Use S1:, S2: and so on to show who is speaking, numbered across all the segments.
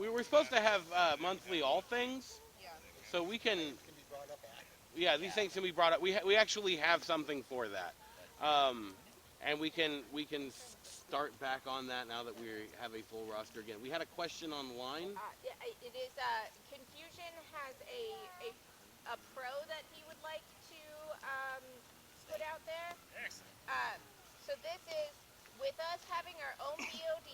S1: we were supposed to have monthly all things,
S2: Yeah.
S1: so we can.
S3: Things can be brought up at.
S1: Yeah, these things can be brought up. We actually have something for that, and we can start back on that now that we have a full roster again. We had a question online.
S2: It is Confusion has a pro that he would like to um, put out there.
S4: Excellent.
S2: So this is with us having our own BOD,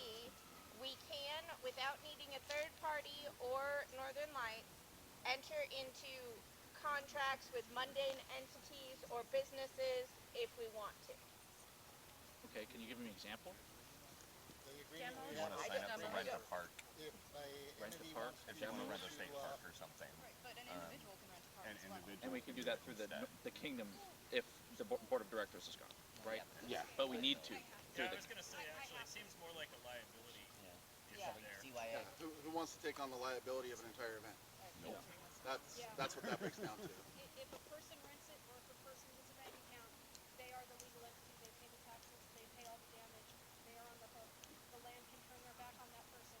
S2: we can, without needing a third party or Northern Lights, enter into contracts with mundane entities or businesses if we want to.
S5: Okay, can you give me an example?
S3: The agreement
S6: Demo.
S3: we
S6: You
S3: have
S6: wanna
S3: is
S6: sign
S3: that
S6: up to rent a park,
S3: if a
S6: rent a
S3: entity
S6: park,
S3: wants
S6: if
S3: to
S6: you wanna rent a
S3: use
S6: state
S3: to,
S6: park or something.
S7: Right, but an individual can rent a car
S6: An
S7: as well.
S6: individual.
S5: And we can do that through
S6: instead.
S5: the kingdom if the board of directors is gone, right?
S1: Yeah.
S5: But we need to.
S4: Yeah, I was going to say, actually, it seems more like a liability issue
S2: Yeah.
S4: there.
S8: Yeah, who wants to take on the liability of an entire event?
S5: Nope.
S8: That's what that breaks down to.
S6: If a person rents it or if a person has a bank account, they are the legal entity. They pay the taxes, they pay all the damage, they are on the hook. The land can turn their back on that person,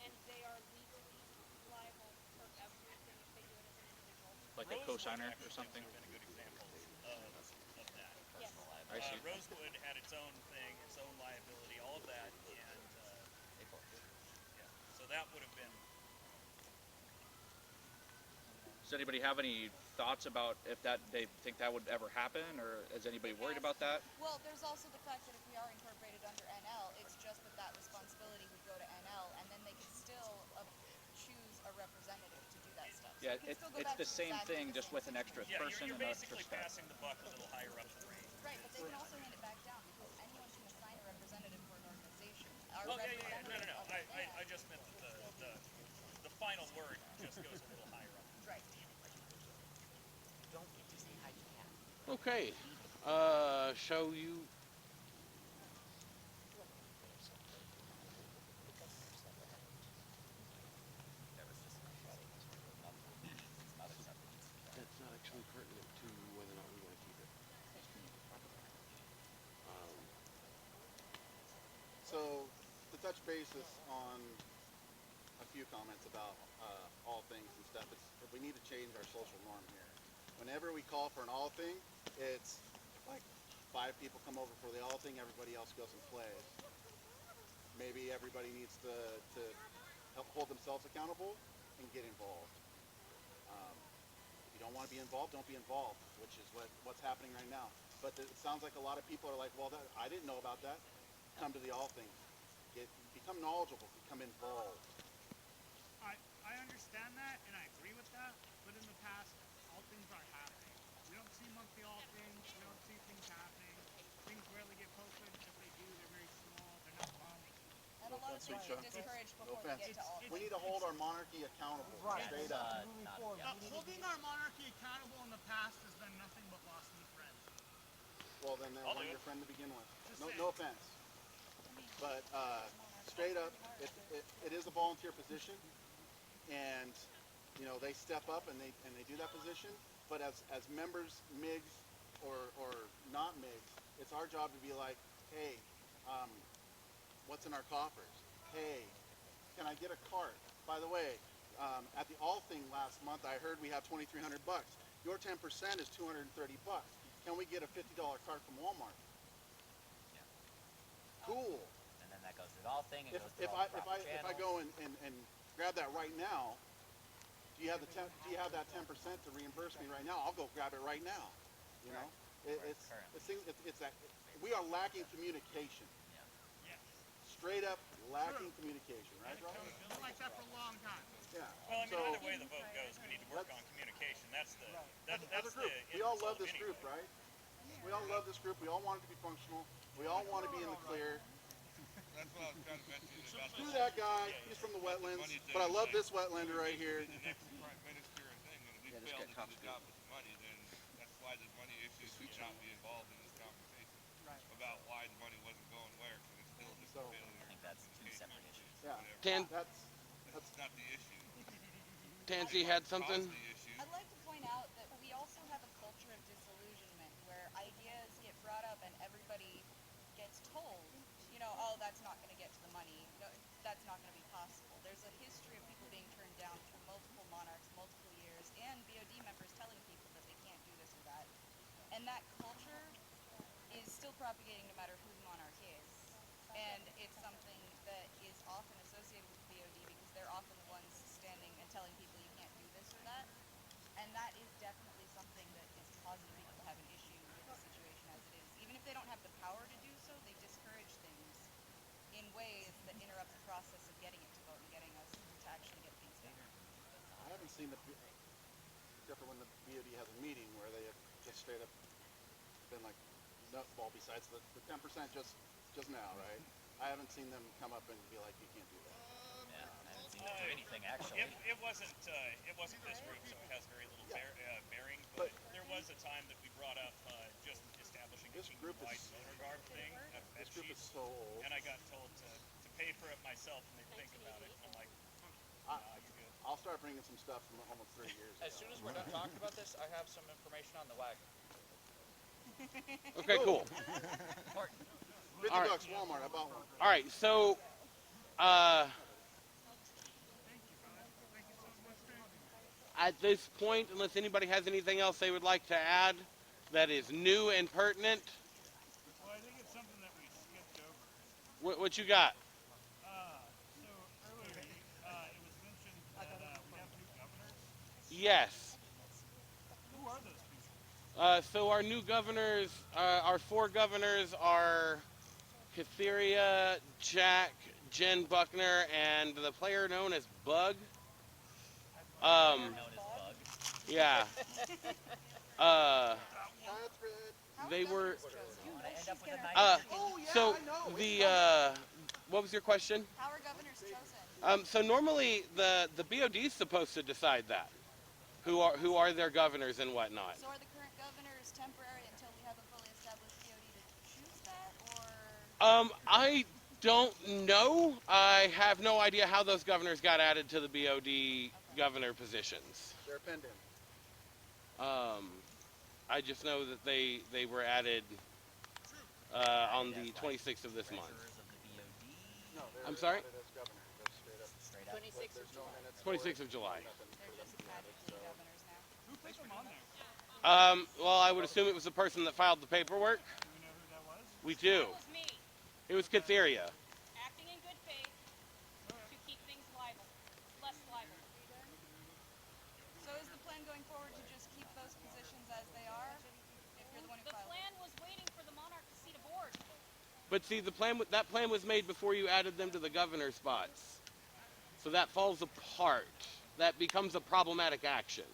S6: and they are legally liable for everything if they do it as an individual.
S5: Like a
S4: Rosewood
S5: cosigner or
S4: actually
S5: something.
S4: seems to have been a good example of that.
S6: Yes.
S5: I see.
S4: Rosewood had its own thing, its own liability, all of that, and yeah, so that would have been.
S5: Does anybody have any thoughts about if they think that would ever happen, or is anybody worried about that?
S7: Well, there's also the fact that if we are incorporated under NL, it's just that responsibility would go to NL, and then they can still choose a representative to do that stuff. So
S5: Yeah,
S7: we can still go
S5: it's
S7: back
S5: the
S7: to
S5: same
S7: exactly
S5: thing,
S7: the
S5: just
S7: same
S5: with an extra
S4: Yeah,
S5: person
S4: you're
S5: and extra
S4: basically
S5: stuff.
S4: passing the buck a little higher up the range.
S7: Right, but they can also hand it back down because anyone can assign a representative for an organization. Our
S4: Oh, yeah. No.
S7: representative of the band-
S4: I just meant the final word just goes a little higher up.
S7: Right.
S8: Don't get to say hi to Cat.
S1: Okay. Shall you? That's not actually pertinent to whether or not we want to keep it. Um,
S8: So, to touch basis on a few comments about all things and stuff, we need to change our social norm here. Whenever we call for an all thing, it's like 5 people come over for the all thing, everybody else goes and plays. Maybe everybody needs to help hold themselves accountable and get involved. If you don't want to be involved, don't be involved, which is what's happening right now. But it sounds like a lot of people are like, well, I didn't know about that. Come to the all thing. Become knowledgeable, become involved.
S9: I understand that and I agree with that, but in the past, all things are happening. We don't see monthly all things, we don't see things happening. Things rarely get posted. If they do, they're very small, they're not following.
S7: And a lot of things get discouraged
S8: No
S7: before they
S8: offense.
S7: get to all
S8: We need to hold our monarchy accountable, straight up.
S3: Moving forward, we need to
S9: Holding our monarchy accountable in the past has done nothing but lost me friends.
S8: Well, then they
S4: I'll
S8: weren't
S4: do
S8: your
S4: it.
S8: friend to begin with.
S9: Just
S8: No,
S9: saying.
S8: no offense. But straight up, it is a volunteer position, and they step up and they do that position. But as members, MIGs or not MIGs, it's our job to be like, hey, what's in our coffers? Hey, can I get a cart? By the way, at the All Thing last month, I heard we have $2,300. Your 10% is $230. Can we get a $50 cart from Walmart? Cool.
S10: And then that goes through the all thing. It
S8: If,
S10: goes through
S8: if
S10: all
S8: I
S10: the
S8: if
S10: proper
S8: I if I
S10: channels.
S8: go and grab that right now, do you have that 10% to reimburse me right now? I'll go grab it right now. You know, it's that we are lacking communication.
S9: Yes.
S8: Straight up lacking communication, right, Rob?
S9: Been like that for a long time.
S8: Yeah.
S4: Well, I mean,
S8: So
S4: either way the vote goes, we need to work on communication. That's the
S8: as
S4: that's
S8: a group,
S4: the
S8: we all
S4: end
S8: love
S4: result
S8: this group,
S4: anyway.
S8: right? We all love this group. We all want it to be functional. We all want to be in the clear.
S11: That's what I was trying to mention about
S8: Screw that guy. He's from the wetlands. But I love this wetlander right here.
S11: the next prime minister and thing, and we
S5: Yeah, this
S11: fail
S5: guy
S11: to do
S5: talks
S11: the job with the money, then that's why the money issues should not be involved in this conversation about why the money wasn't going where, because it's still just a failure.
S10: I think that's two separate issues.
S8: Yeah.
S1: Tan-
S8: That's
S11: Not the issue.
S1: Tansy had something.
S11: Caused the issue.
S7: I'd like to point out that we also have a culture of disillusionment where ideas get brought up and everybody gets told, oh, that's not going to get to the money. No, that's not going to be possible. There's and BOD members telling people that they can't do this or that. And that culture is still propagating no matter who the monarch is. And it's something that is often associated with the BOD because they're often the ones standing and telling people you can't do this or that. And that is definitely something that is causing people to have an issue with the situation as it is. Even if they don't have the power to do so, they discourage things in ways that interrupt the process of getting it to vote and getting us to actually get things done.
S8: I haven't seen except for when the BOD has a meeting where they have just straight up been like, well, besides the 10% just now, right? I haven't seen them come up and be like, you can't do that.
S10: Yeah, I haven't seen them do anything actually.
S4: It wasn't this group, so it has very little bearing. But there was a time that we brought up just establishing a kingdom-wide voter garb thing.
S8: This group is so old.
S4: And I got told to pay for it myself and they think about it. I'm like, nah, you're good.
S8: I'll start bringing some stuff from almost 30 years ago.
S5: As soon as we're done talking about this, I have some information on the wagon.
S1: Okay, cool.
S8: 50
S1: All right.
S8: bucks, Walmart. I bought one.
S1: All right, so at this point, unless anybody has anything else they would like to add that is new and pertinent,
S9: Well, I think it's something that we skipped over.
S1: what you got?
S9: So earlier, it was mentioned that we have new governors.
S1: Yes.
S9: Who are those people?
S1: So our new governors, our 4 governors are Cytheria, Jack, Jen Buckner, and the player known as Bug.
S10: Known as Bug.
S1: Yeah. They were.
S10: Want to end up with a nice
S1: So the what was your question?
S7: How are governors chosen?
S1: So normally the BOD is supposed to decide that, who are their governors and whatnot.
S7: So are the current governors temporary until we have a fully established BOD to choose that, or?
S1: I don't know. I have no idea how those governors got added to the BOD governor positions.
S8: They're pending.
S1: I just know that they were added on the 26th of this month.
S10: treasurers of the BOD.
S8: No, they're
S1: I'm sorry?
S8: added as governor. They're straight up.
S10: Straight up.
S2: 26th of
S8: There's no
S2: July.
S8: minutes.
S1: 26th of July.
S8: Nothing for
S7: They're
S8: them
S7: just
S8: to be added,
S7: magically
S8: so.
S7: governors now.
S9: Who put them on there?
S1: Well, I would assume it was the person that filed the paperwork.
S9: Do we know who that was?
S1: We do.
S6: That was me,
S1: It was Cytheria.
S6: acting in good faith to keep things less liable.
S7: So is the plan going forward to just keep those positions as they are? If you're the one who
S6: The
S7: filed
S6: plan was waiting for the monarch to seat a board.
S1: But see, that plan was made before you added them to the governor spots. So that falls apart. That becomes a problematic action.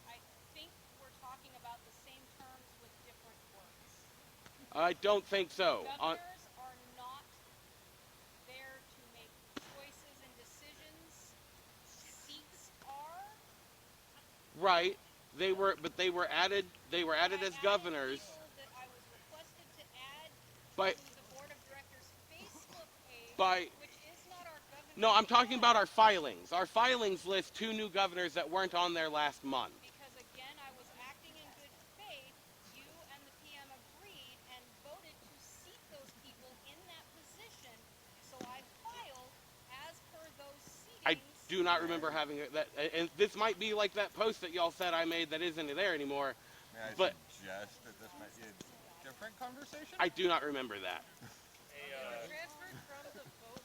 S6: I think we're talking about the same terms with different words.
S1: I don't think so.
S6: Governors are not there to make choices and decisions. Seats are.
S1: Right. They were added as governors
S6: People that I was requested to add
S1: by
S6: to the board of directors Facebook page,
S1: by
S6: which is not our governor.
S1: No, I'm talking about our filings. Our filings list 2 new governors that weren't on there last month.
S6: Because again, I was acting in good faith. You and the PM agreed and voted to seat those people in that position. So I filed as per those
S1: I
S6: seatings.
S1: do not remember having that, and this might be like that post that y'all said I made that isn't there anymore.
S12: May I
S1: But-
S12: suggest that this might be a different conversation?
S1: I do not remember that.
S13: Transferred from the vote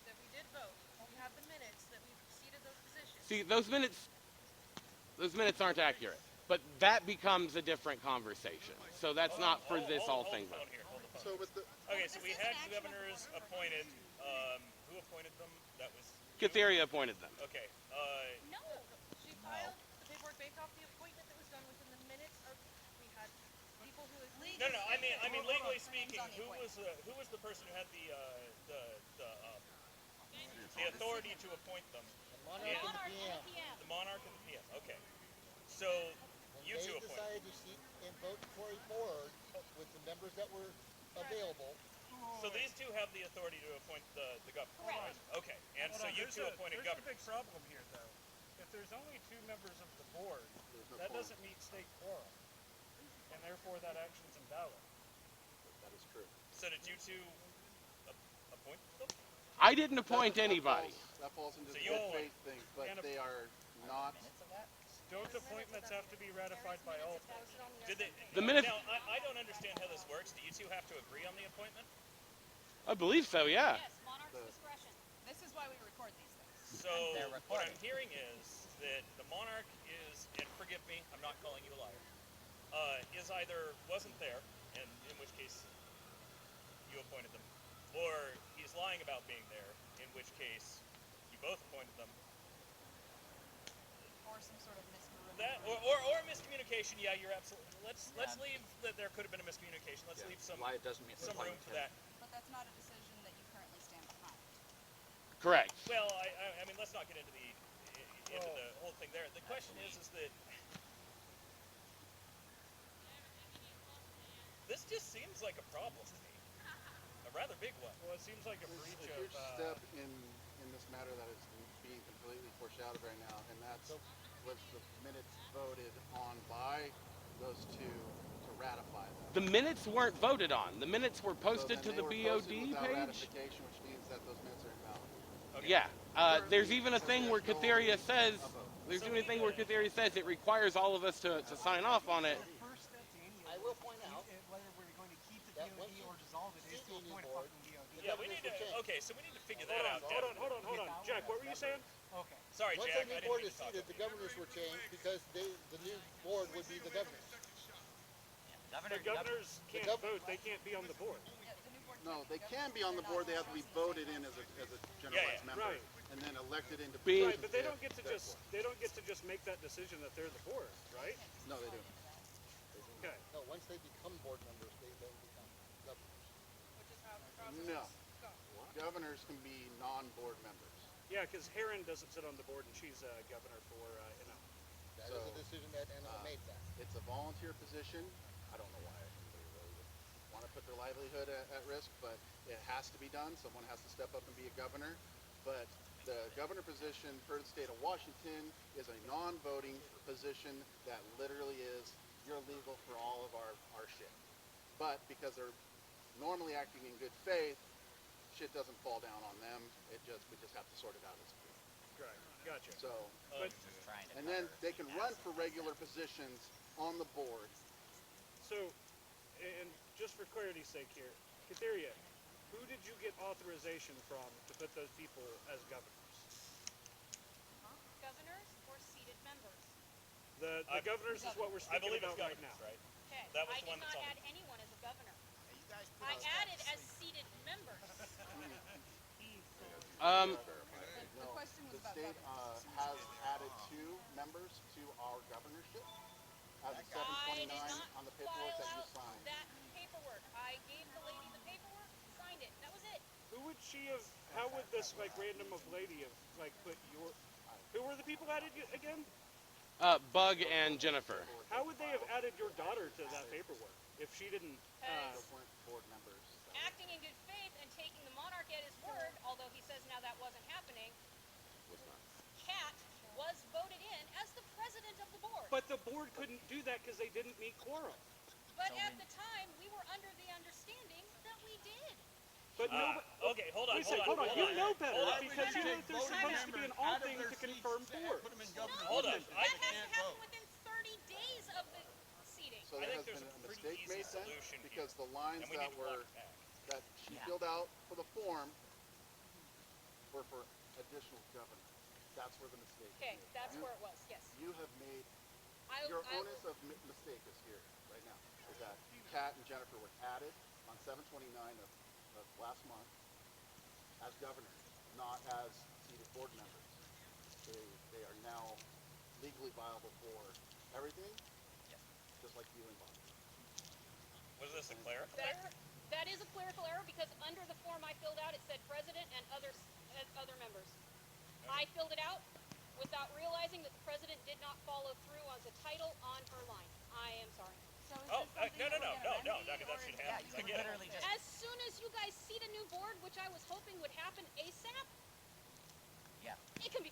S13: that we did vote. You have the minutes that we seated those positions.
S1: See, those minutes aren't accurate. But that becomes a different conversation. So that's not for this Althing vote.
S8: So with the
S4: Okay, so we had governors appointed. Who appointed them? That was
S1: Cytheria appointed them.
S4: okay.
S6: No.
S13: She filed the paperwork based off the appointment that was done within the minutes of. We had people who agreed.
S4: No, I mean, legally
S7: Her name's
S4: speaking,
S7: on the
S4: who was the person who had the authority to appoint them?
S2: Monarch and the PM.
S4: The monarch and the PM. Okay. So you two appointed.
S3: decided to seat and vote for a board with the members that were available.
S4: So these two have the authority to appoint the governor.
S6: Correct.
S4: Right? Okay. And so you two appointed
S9: There's a
S4: governors.
S9: big problem here, though. If there's only 2 members of the board,
S8: There's no
S9: that
S8: quorum.
S9: doesn't meet state quorum, and therefore that action's invalid.
S8: That is true.
S4: So did you two appoint them?
S1: I didn't appoint anybody.
S8: That falls into
S4: So
S8: the
S4: you
S8: good
S4: appoint-
S8: faith thing, but
S9: and
S8: they are not.
S10: Minutes of that?
S9: Don't appointments have to be ratified by all?
S4: Did they?
S1: The minutes.
S4: Now, I don't understand how this works. Do you two have to agree on the appointment?
S1: I believe so. Yeah.
S6: Yes, monarch's discretion.
S7: This is why we record these things.
S4: So
S10: They're
S4: what I'm
S10: recorded.
S4: hearing is that the monarch is, and forgive me, I'm not calling you a liar, is either wasn't there, and in which case you appointed them, or he's lying about being there, in which case you both appointed them.
S7: Or some sort of
S4: That or miscommunication. Yeah, you're absolutely. Let's leave that there could have been a miscommunication. Let's leave some
S5: Why it doesn't mean
S4: some room for that.
S7: But that's not a decision that you currently stand behind.
S1: Correct.
S4: Well, I mean, let's not get into the whole thing there. The question is that this just seems like a problem to me, a rather big one.
S9: Well, it seems like a
S8: There's
S9: breach
S8: a huge
S9: of.
S8: step in this matter that is being completely foreshadowed right now, and that's was the minutes voted on by those two to ratify them.
S1: The minutes weren't voted on. The minutes were posted
S8: So
S1: to
S8: then
S1: the
S8: they were posted
S1: BOD
S8: without
S1: page.
S8: ratification, which means that those minutes are invalid.
S4: Okay.
S1: Yeah. There's even a thing where Katheria says. There's
S4: So
S1: even a thing where Katheria says it requires all of us to sign off on it.
S3: The first step to any
S14: I
S3: of
S14: will
S3: this,
S14: point out
S3: whether we're going to keep the
S14: that
S3: BOD
S14: once
S3: or dissolve it, is to
S14: seat union
S3: appoint a
S14: board-
S3: fucking BOD.
S4: Yeah, we need to. Okay, so we need to figure that out.
S9: Hold on. Jack, what were you saying?
S3: Okay.
S4: Sorry,
S14: Once
S4: Jack.
S14: the
S4: I
S14: new
S4: didn't
S14: board
S4: mean
S14: is
S4: to talk
S14: seated,
S4: over
S14: the
S4: you.
S14: governors were changed because the new board would be the governors.
S10: Governor,
S9: The governors can't
S14: gov-
S9: vote. They can't be on the board.
S7: Yeah, the new board
S8: No,
S7: can't
S8: they
S7: be
S8: can be on the board. They have to be voted in as a generalized member,
S9: right.
S8: and then elected into
S1: Being-
S9: Right, but they don't get to
S8: their
S9: just
S8: board.
S9: make that decision that they're the board, right?
S8: No, they do.
S9: Okay.
S14: No, once they become board members, they then become governors.
S13: Which is how the process
S8: No.
S13: go.
S8: Governors can be non-board members.
S9: Yeah, because Heron doesn't sit on the board, and she's governor for NL.
S14: That
S8: So,
S14: is a decision that NL made that.
S8: It's a volunteer position. I don't know why anybody really would want to put their livelihood at risk, but it has to be done. Someone has to step up and be a governor. But the governor position for the state of Washington is a non-voting position that literally is, you're legal for all of our shit. But because they're normally acting in good faith, shit doesn't fall down on them. We just have to sort it out as a group.
S9: Right. Gotcha.
S8: So,
S9: But
S10: just trying to
S8: and then
S10: cover
S8: they can run for
S10: assets.
S8: regular positions on the board.
S9: so, and just for clarity's sake here, Katheria, who did you get authorization from to put those people as governors?
S6: Governors or seated members?
S9: The governors is what we're
S4: I
S9: speaking
S4: believe it's
S9: about right
S4: governors,
S9: now.
S4: right?
S6: Okay.
S4: That was
S6: I
S4: the one
S6: did
S4: that's
S6: not
S4: on
S6: add anyone as a governor.
S14: Hey, you guys put
S6: I
S14: us
S6: added
S14: back
S6: as
S14: to sleep.
S6: seated members.
S7: The question was
S8: The
S7: about
S8: state
S7: governors.
S8: has added 2 members to our governorship as of
S6: I did
S8: 7/29
S6: not
S8: on the paperwork that
S6: file
S8: you
S6: out
S8: signed.
S6: that paperwork. I gave the lady the paperwork, signed it. That was it.
S9: Who would she have? How would this random of lady have put your? Who were the people added again?
S1: Bug and Jennifer.
S9: How would they have added your daughter to that paperwork if she didn't?
S6: Because
S8: Appoint board members.
S6: acting in good faith and taking the monarch at his word, although he says now that wasn't happening, Kat was voted in as the president of the board.
S9: But the board couldn't do that because they didn't meet quorum.
S6: But at the time, we were under the understanding that we did.
S9: But nobody.
S4: Okay, hold on.
S9: Wait a second, hold on. You know better
S4: Hold on.
S9: because you know there's supposed to be an Althing to confirm board.
S12: Put them in governor.
S4: Hold on.
S6: That has to happen within 30 days of the seating.
S8: So
S4: I
S8: there
S4: think
S8: has
S4: there's
S8: been
S4: a
S8: a
S4: pretty
S8: mistake
S4: easy
S8: made then
S4: solution
S8: because
S4: here,
S8: the lines
S4: and we
S8: that
S4: need to walk
S8: were
S4: it back.
S8: that she
S10: Yeah.
S8: filled out for the form were for additional governor. That's where the mistake
S6: Okay,
S8: is made.
S6: that's where it was, yes.
S8: You have made
S6: I,
S8: your
S6: I,
S8: onus of mistake is here right now. Is that Kat and Jennifer were added on 7/29 of last month as governors, not as seated board members. They are now legally viable for everything, just like you and Bob.
S4: Was this a cleric?
S6: that is a clerical error because under the form I filled out, it said president and other members. I filled it out without realizing that the president did not follow through on the title on her line. I am sorry.
S7: So is
S4: Oh,
S7: this something
S4: no,
S7: that
S4: no,
S7: we're
S4: no,
S7: gonna
S4: no,
S7: remedy,
S4: that
S7: or
S4: should
S7: is
S10: Yeah,
S4: happen.
S10: you
S4: I
S10: can
S4: get it.
S10: literally just.
S6: As soon as you guys seat a new board, which I was hoping would happen ASAP,
S10: Yeah.
S6: it can be